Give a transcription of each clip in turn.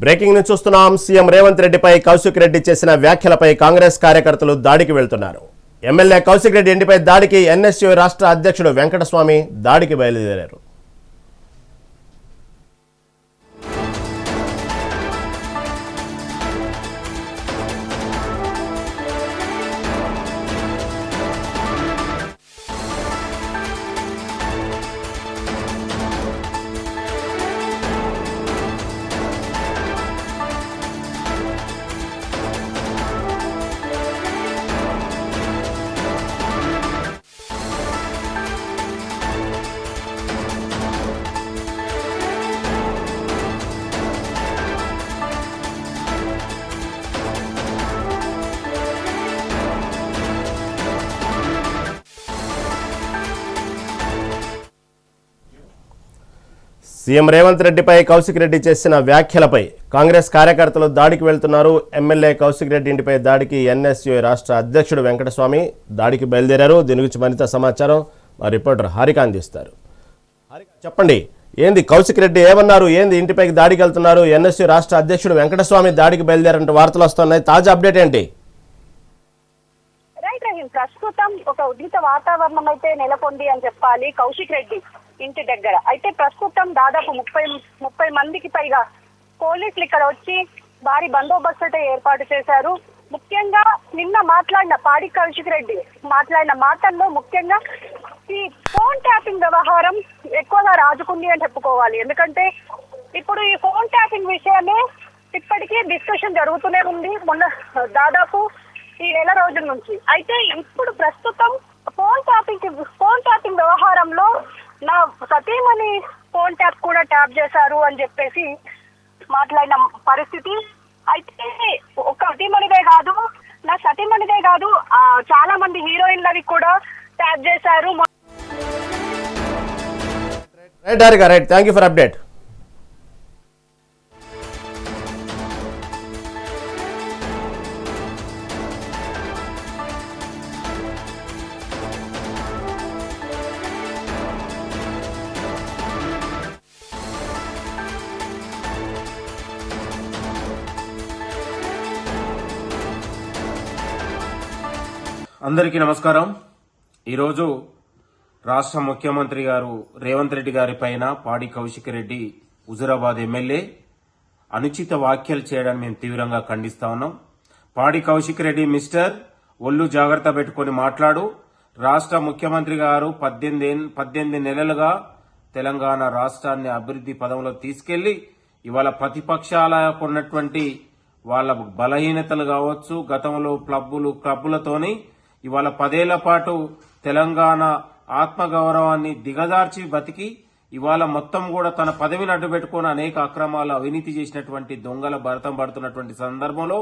Breaking ని చూస్తున్నాం. CM Revanth రెడ్డిపై కౌశిక్ రెడ్డి చేసిన వ్యాఖ్యలపై కాంగ్రెస్ కార్యకర్తలు దాడికి వెళ్తున్నారు. ఎమ్మెల్యే కౌశిక్ రెడ్డి ఇంటిపై దాడికి ఎన్ఎస్యూ రాష్ట్ర అధ్యక్షుడు వెంకటస్వామి దాడికి బయలుదేరారు. సీఎం రేవంత్ రెడ్డిపై కౌశిక్ రెడ్డి చేసిన వ్యాఖ్యలపై కాంగ్రెస్ కార్యకర్తలు దాడికి వెళ్తున్నారు. ఎమ్మెల్యే కౌశిక్ రెడ్డి ఇంటిపై దాడికి ఎన్ఎస్యూ రాష్ట్ర అధ్యక్షుడు వెంకటస్వామి దాడికి బయలుదేరారు. దీని గురించి మరింత సమాచారం మా రిపోర్టర్ హారిక అందిస్తారు. చెప్పండి, ఏంది కౌశిక్ రెడ్డి ఏమన్నారు, ఏంది ఇంటిపైకి దాడికి వెళ్తున్నారు? ఎన్ఎస్యూ రాష్ట్ర అధ్యక్షుడు వెంకటస్వామి దాడికి బయలుదేరంటే వార్తలు వస్తున్నాయి. తాజా అప్డేట్ ఏంటి? ప్రస్తుతం ఒక ఉద్రిక్త వాతావరణం అయితే నెలకొంది అని చెప్పాలి కౌశిక్ రెడ్డి ఇంటి దగ్గర. అయితే ప్రస్తుతం దాదాపు 30 మందికి పైగా పోలీసులు ఇక్కడ వచ్చి భారీ బందోబస్తు అయితే ఏర్పాటు చేశారు. ముఖ్యంగా నిన్న మాట్లాడిన పాడి కౌశిక్ రెడ్డి మాట్లాడిన మాటల్లో ముఖ్యంగా ఈ ఫోన్ ట్యాపింగ్ వ్యవహారం ఎక్కువగా రాజుకుంది అని చెప్పుకోవాలి. ఎందుకంటే ఇప్పుడు ఈ ఫోన్ ట్యాపింగ్ విషయమే ఇప్పటికీ డిస్కషన్ జరుగుతూనే ఉంది మొన్న దాదాపు ఈ నెల రోజుల నుంచి. అయితే ఇప్పుడు ప్రస్తుతం ఫోన్ ట్యాపింగ్ వ్యవహారంలో నా సతీమణి ఫోన్ ట్యాప్ కూడా ట్యాప్ చేశారు అని చెప్పేసి మాట్లాడిన పరిస్థితి. అయితే ఒక సతీమణిదే కాదు, నా సతీమణిదే కాదు, చాలా మంది హీరోయిన్లవి కూడా ట్యాప్ చేశారు. Right, thank you for update. అందరికీ నమస్కారం. ఈరోజు రాష్ట్ర ముఖ్యమంత్రి గారు రేవంత్ రెడ్డి గారి పైన పాడి కౌశిక్ రెడ్డి హుజూరాబాద్ ఎమ్మెల్యే అనుచిత వ్యాఖ్యలు చేయడాన్ని మేము తీవ్రంగా ఖండిస్తా ఉన్నాం. పాడి కౌశిక్ రెడ్డి మిస్టర్ ఒళ్ళు జాగ్రత్త పెట్టుకుని మాట్లాడు. రాష్ట్ర ముఖ్యమంత్రి గారు 18 నెలలుగా తెలంగాణ రాష్ట్రాన్ని అభివృద్ధి పదంలో తీసుకెళ్లి ఇవాళ ప్రతిపక్షాలకు ఉన్నటువంటి వాళ్ళ బలహీనతలు కావచ్చు, గతంలో క్లబ్బులతోని ఇవాళ 10 ఏళ్ల పాటు తెలంగాణ ఆత్మగౌరవాన్ని దిగజార్చి బతికి ఇవాళ మొత్తం కూడా తన పదవిని అడ్డుపెట్టుకుని అనేక అక్రమాలు అవినీతి చేసినటువంటి దొంగల భరతం పడుతున్నటువంటి సందర్భంలో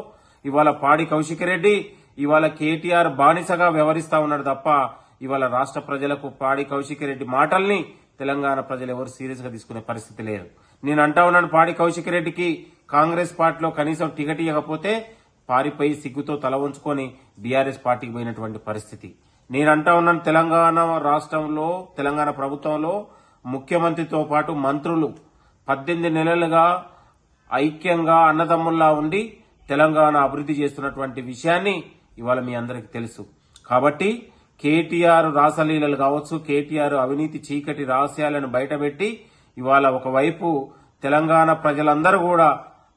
ఇవాళ పాడి కౌశిక్ రెడ్డి ఇవాళ కేటీఆర్ బానిసగా వ్యవహరిస్తా ఉన్నాడు తప్ప ఇవాళ రాష్ట్ర ప్రజలకు పాడి కౌశిక్ రెడ్డి మాటల్ని తెలంగాణ ప్రజలు ఎవరు సీరియస్ గా తీసుకునే పరిస్థితి లేదు. నేను అంటా ఉన్నాను, పాడి కౌశిక్ రెడ్డికి కాంగ్రెస్ పార్టీలో కనీసం టికెట్ ఇవ్వకపోతే పారిపోయి సిగ్గుతో తల ఉంచుకొని బీఆర్ఎస్ పార్టీకి పోయినటువంటి పరిస్థితి. నేను అంటా ఉన్నాను, తెలంగాణ రాష్ట్రంలో తెలంగాణ ప్రభుత్వంలో ముఖ్యమంత్రితో పాటు మంత్రులు 18 నెలలుగా ఐక్యంగా అన్నదమ్ముల్లా ఉండి తెలంగాణ అభివృద్ధి చేస్తున్నటువంటి విషయాన్ని ఇవాళ మీ అందరికీ తెలుసు. కాబట్టి కేటీఆర్ రాసలీలలు కావచ్చు, కేటీఆర్ అవినీతి చీకటి రహస్యాలను బయటపెట్టి ఇవాళ ఒకవైపు తెలంగాణ ప్రజలందరూ కూడా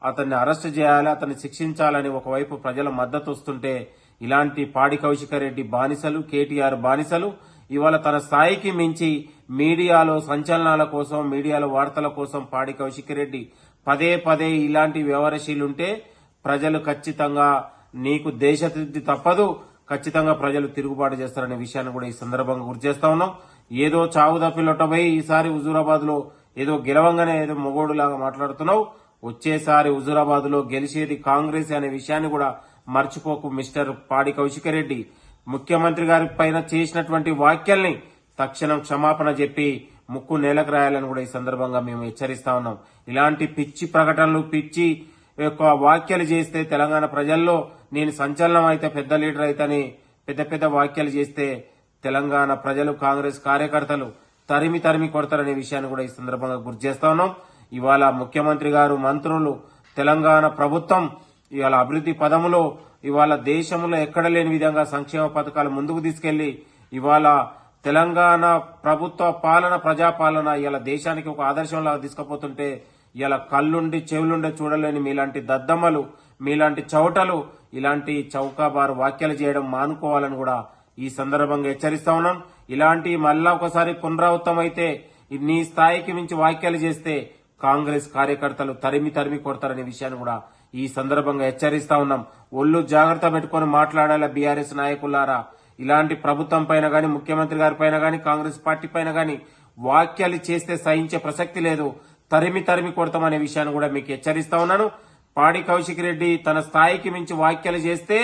అతన్ని అరెస్ట్ చేయాలి, అతన్ని శిక్షించాలని ఒకవైపు ప్రజల మద్దతు వస్తుంటే ఇలాంటి పాడి కౌశిక్ రెడ్డి బానిసలు, కేటీఆర్ బానిసలు ఇవాళ తన స్థాయికి మించి మీడియాలో సంచలనాల కోసం, మీడియాలో వార్తల కోసం పాడి కౌశిక్ రెడ్డి పదే ఇలాంటి వ్యవహారశీలుంటే ప్రజలు ఖచ్చితంగా నీకు దేశవృద్ధి తప్పదు, ఖచ్చితంగా ప్రజలు తిరుగుబాటు చేస్తారనే విషయాన్ని కూడా ఈ సందర్భంగా గుర్తు చేస్తా ఉన్నాం. ఏదో చావు తప్పిలొట్టబోయి ఈసారి హుజూరాబాద్ లో ఏదో గెలవంగానే ఏదో మొగోడులాగా మాట్లాడుతున్నావు. వచ్చేసారి హుజూరాబాద్ లో గెలిచేది కాంగ్రెస్ అనే విషయాన్ని కూడా మర్చిపోకు మిస్టర్ పాడి కౌశిక్ రెడ్డి. ముఖ్యమంత్రి గారి పైన చేసినటువంటి వ్యాఖ్యల్ని తక్షణం క్షమాపణ చెప్పి ముక్కు నేలకు రాయాలని కూడా ఈ సందర్భంగా మేము హెచ్చరిస్తా ఉన్నాం. ఇలాంటి పిచ్చి ప్రకటనలు, పిచ్చి యొక్క వ్యాఖ్యలు చేస్తే తెలంగాణ ప్రజల్లో నేను సంచలనం అయితే పెద్ద లీడర్ అయితేని పెద్ద వ్యాఖ్యలు చేస్తే తెలంగాణ ప్రజలు, కాంగ్రెస్ కార్యకర్తలు తరిమి కొడతారనే విషయాన్ని కూడా ఈ సందర్భంగా గుర్తు చేస్తా ఉన్నాం. ఇవాళ ముఖ్యమంత్రి గారు, మంత్రులు తెలంగాణ ప్రభుత్వం ఇవాళ అభివృద్ధి పదములో ఇవాళ దేశంలో ఎక్కడ లేని విధంగా సంక్షేమ పథకాలు ముందుకు తీసుకెళ్లి ఇవాళ తెలంగాణ ప్రభుత్వ పాలన ప్రజాపాలన ఇవాళ దేశానికి ఒక ఆదర్శంలాగా తీసుకుపోతుంటే ఇవాళ కళ్ళుండి చెవులుండి చూడలేని మీలాంటి దద్దమ్మలు మీలాంటి చౌటలు ఇలాంటి చౌకాబారు వ్యాఖ్యలు చేయడం మానుకోవాలని కూడా ఈ సందర్భంగా హెచ్చరిస్తా ఉన్నాం. ఇలాంటి మళ్ళా ఒకసారి పునరావృతం అయితే నీ స్థాయికి మించి వ్యాఖ్యలు చేస్తే కాంగ్రెస్ కార్యకర్తలు తరిమి కొడతారనే విషయాన్ని కూడా ఈ సందర్భంగా హెచ్చరిస్తా ఉన్నాం. ఒళ్ళు జాగ్రత్త పెట్టుకుని మాట్లాడాల బీఆర్ఎస్ నాయకులారా. ఇలాంటి ప్రభుత్వం పైన గాని ముఖ్యమంత్రి గారి పైన గాని కాంగ్రెస్ పార్టీ పైన గాని వ్యాఖ్యలు చేస్తే సహించే ప్రసక్తి లేదు. తరిమి కొడతామనే విషయాన్ని కూడా మీకు హెచ్చరిస్తా ఉన్నాను. పాడి కౌశిక్ రెడ్డి తన స్థాయికి మించి వ్యాఖ్యలు చేస్తే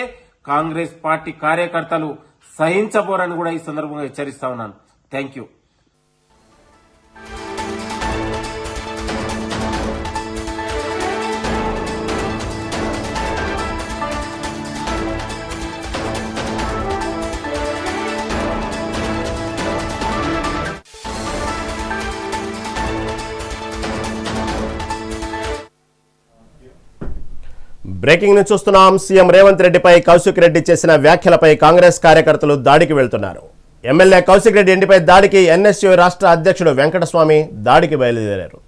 కాంగ్రెస్ పార్టీ కార్యకర్తలు సహించబోరని కూడా ఈ సందర్భంగా హెచ్చరిస్తా ఉన్నాను. Thank you. బ్రేకింగ్ న్యూస్ చూస్తున్నాం. సీఎం రేవంత్ రెడ్డిపై కౌశిక్ రెడ్డి చేసిన వ్యాఖ్యలపై కాంగ్రెస్ కార్యకర్తలు దాడికి వెళ్తున్నారు. ఎమ్మెల్యే కౌశిక్ రెడ్డి ఇంటిపై దాడికి ఎన్ఎస్యూ రాష్ట్ర అధ్యక్షుడు వెంకటస్వామి దాడికి బయలుదేరారు.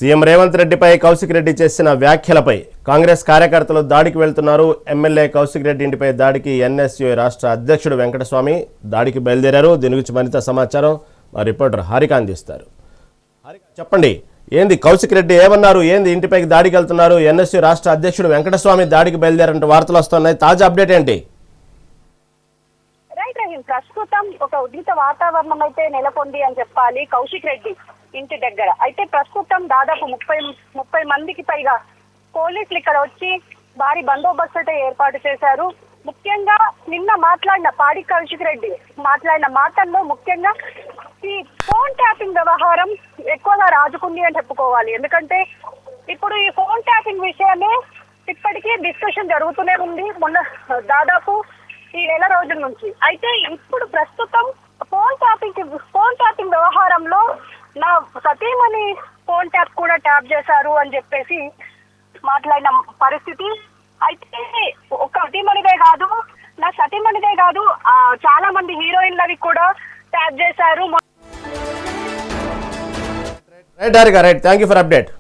సీఎం రేవంత్ రెడ్డిపై కౌశిక్ రెడ్డి చేసిన వ్యాఖ్యలపై కాంగ్రెస్ కార్యకర్తలు దాడికి వెళ్తున్నారు. ఎమ్మెల్యే కౌశిక్ రెడ్డి ఇంటిపై దాడికి ఎన్ఎస్యూ రాష్ట్ర అధ్యక్షుడు వెంకటస్వామి దాడికి బయలుదేరారు. దీని గురించి మరింత సమాచారం మా రిపోర్టర్ హారిక అందిస్తారు. చెప్పండి, ఏంది కౌశిక్ రెడ్డి ఏమన్నారు, ఏంది ఇంటిపైకి దాడికి వెళ్తున్నారు, ఎన్ఎస్యూ రాష్ట్ర అధ్యక్షుడు వెంకటస్వామి దాడికి బయలుదేరంటే వార్తలు వస్తున్నాయి. తాజా అప్డేట్ ఏంటి? ప్రస్తుతం ఒక ఉద్రిక్త వాతావరణం అయితే నెలకొంది అని చెప్పాలి కౌశిక్ రెడ్డి ఇంటి దగ్గర. అయితే ప్రస్తుతం దాదాపు 30 మందికి పైగా పోలీసులు ఇక్కడ వచ్చి భారీ బందోబస్తు అయితే ఏర్పాటు చేశారు. ముఖ్యంగా నిన్న మాట్లాడిన పాడి కౌశిక్ రెడ్డి మాట్లాడిన మాటల్లో ముఖ్యంగా ఈ ఫోన్ ట్యాపింగ్ వ్యవహారం ఎక్కువగా రాజుకుంది అని చెప్పుకోవాలి. ఎందుకంటే ఇప్పుడు ఈ ఫోన్ ట్యాపింగ్ విషయమే ఇప్పటికీ డిస్కషన్ జరుగుతూనే ఉంది మొన్న దాదాపు ఈ నెల రోజుల నుంచి. అయితే ఇప్పుడు ప్రస్తుతం ఫోన్ ట్యాపింగ్ వ్యవహారంలో నా సతీమణి ఫోన్ ట్యాప్ కూడా ట్యాప్ చేశారు అని చెప్పేసి మాట్లాడిన పరిస్థితి. అయితే ఒక సతీమణిదే కాదు, నా సతీమణిదే కాదు, చాలా మంది హీరోయిన్లవి కూడా ట్యాప్ చేశారు. Right thank you for update.